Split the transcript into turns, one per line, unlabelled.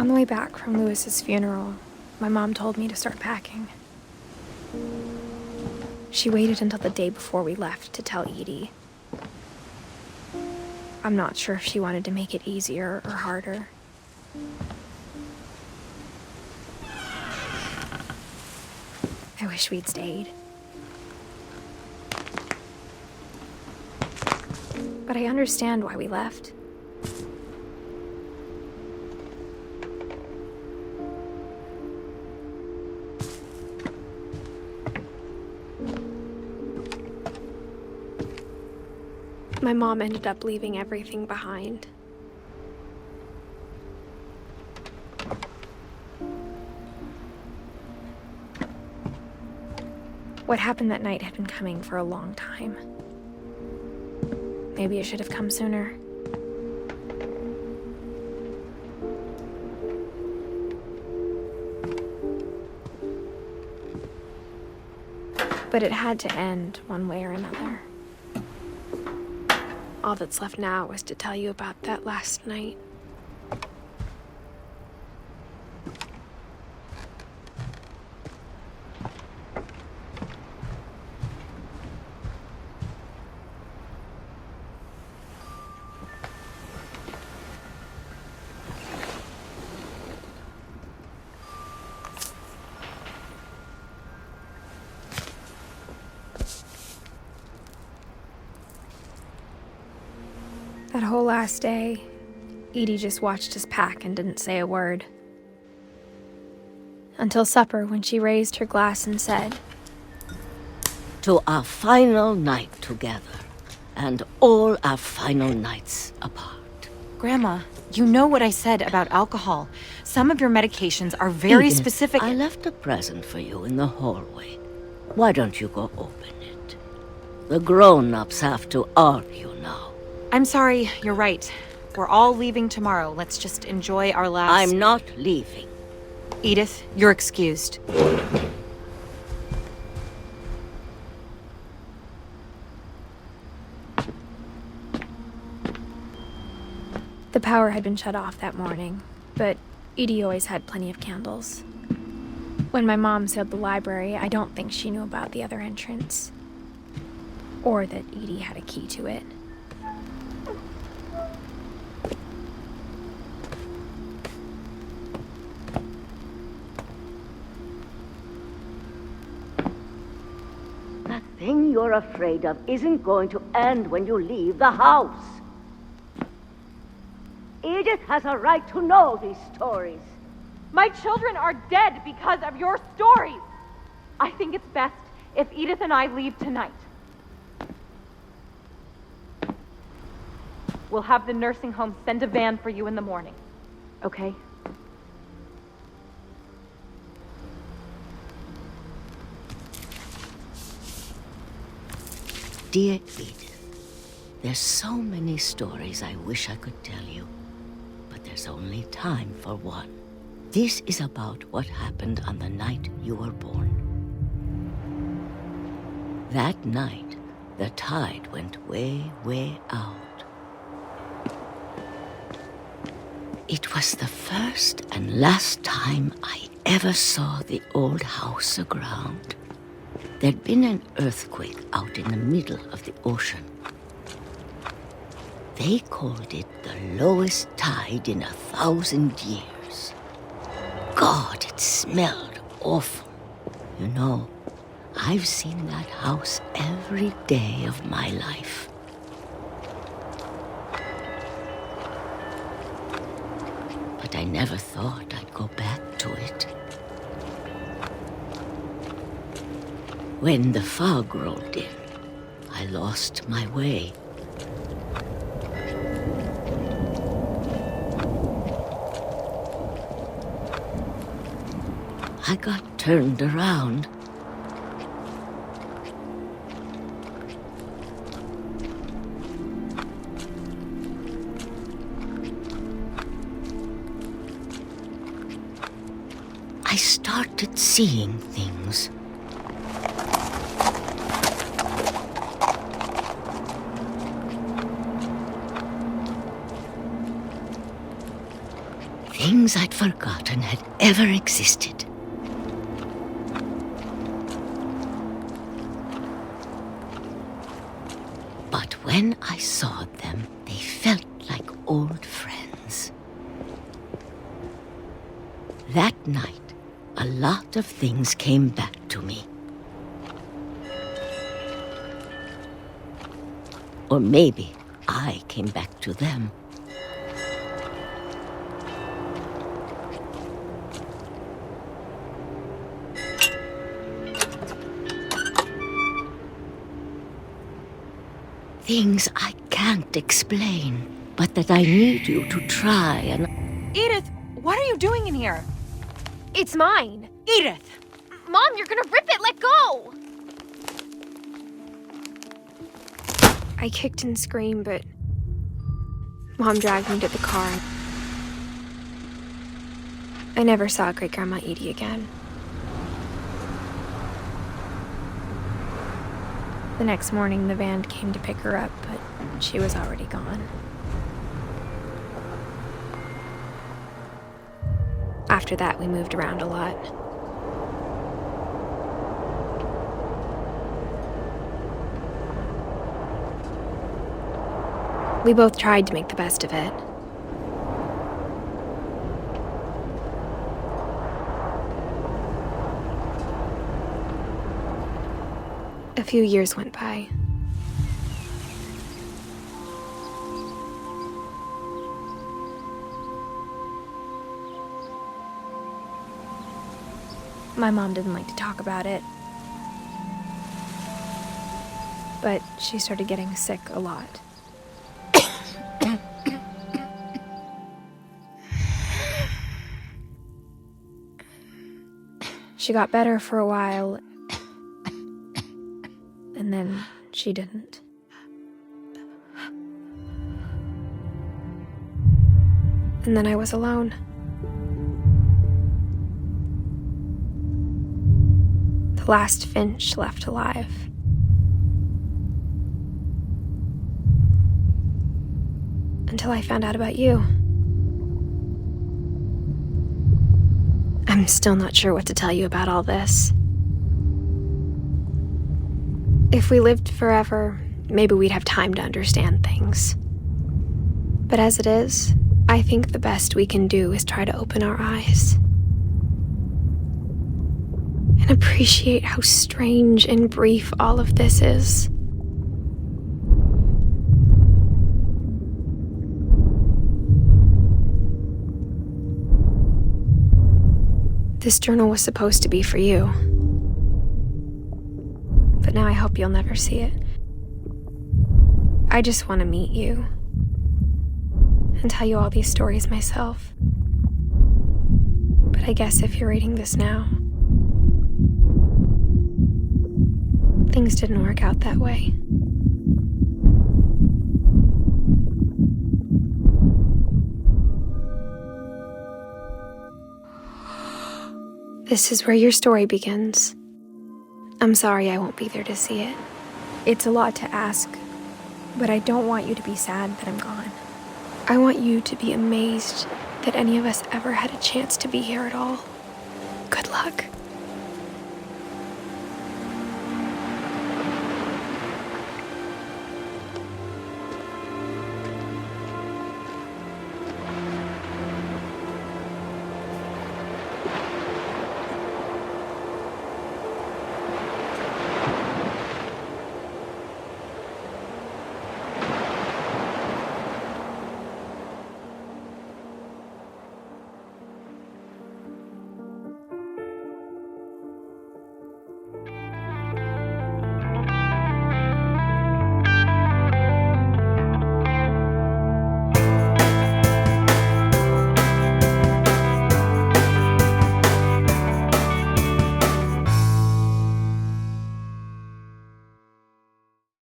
On the way back from Lewis's funeral, my mom told me to start packing. She waited until the day before we left to tell Edie. I'm not sure if she wanted to make it easier or harder. I wish we'd stayed. But I understand why we left. My mom ended up leaving everything behind. What happened that night had been coming for a long time. Maybe it should have come sooner. But it had to end one way or another. All that's left now is to tell you about that last night. That whole last day, Edie just watched us pack and didn't say a word. Until supper, when she raised her glass and said,
"To our final night together, and all our final nights apart."
Grandma, you know what I said about alcohol. Some of your medications are very
Edith,
specific.
I left a present for you in the hallway. Why don't you go open it? The grown-ups have to argue now.
I'm sorry, you're right. We're all leaving tomorrow. Let's just enjoy our last...
I'm not leaving.
Edith, you're excused.
The power had been shut off that morning, but Edie always had plenty of candles. When my mom sealed the library, I don't think she knew about the other entrance. Or that Edie had a key to it.
That thing you're afraid of isn't going to end when you leave the house. Edith has a right to know these stories.
My children are dead because of your stories. I think it's best if Edith and I leave tonight. We'll have the nursing home send a van for you in the morning, okay?
Dear Edith, there's so many stories I wish I could tell you, but there's only time for one. This is about what happened on the night you were born. That night, the tide went way, way out. It was the first and last time I ever saw the old house aground. There'd been an earthquake out in the middle of the ocean. They called it the lowest tide in 1,000 years. God, it smelled awful. You know, I've seen that house every day of my life. But I never thought I'd go back to it. When the fog rolled in, I lost my way. I got turned around. I started seeing things. things I'd forgotten had ever existed. But when I saw them, they felt like old friends. That night, a lot of things came back to me. Or maybe I came back to them. Things I can't explain, but that I need you to try and...
Edith, what are you doing in here?
It's mine.
Edith!
Mom, you're gonna rip it! Let go! I kicked and screamed, but Mom dragged me to the car. I never saw Great-Grandma Edie again. The next morning, the van came to pick her up, but she was already gone. After that, we moved around a lot. We both tried to make the best of it. A few years went by. My mom didn't like to talk about it, but she started getting sick a lot. She got better for a while, and then she didn't. And then I was alone. The last Finch left alive. Until I found out about you. I'm still not sure what to tell you about all this. If we lived forever, maybe we'd have time to understand things. But as it is, I think the best we can do is try to open our eyes. And appreciate how strange and brief all of this is. This journal was supposed to be for you. But now I hope you'll never see it. I just want to meet you. And tell you all these stories myself. But I guess if you're reading this now, things didn't work out that way. This is where your story begins. I'm sorry I won't be there to see it. It's a lot to ask, but I don't want you to be sad that I'm gone. I want you to be amazed that any of us ever had a chance to be here at all. Good luck.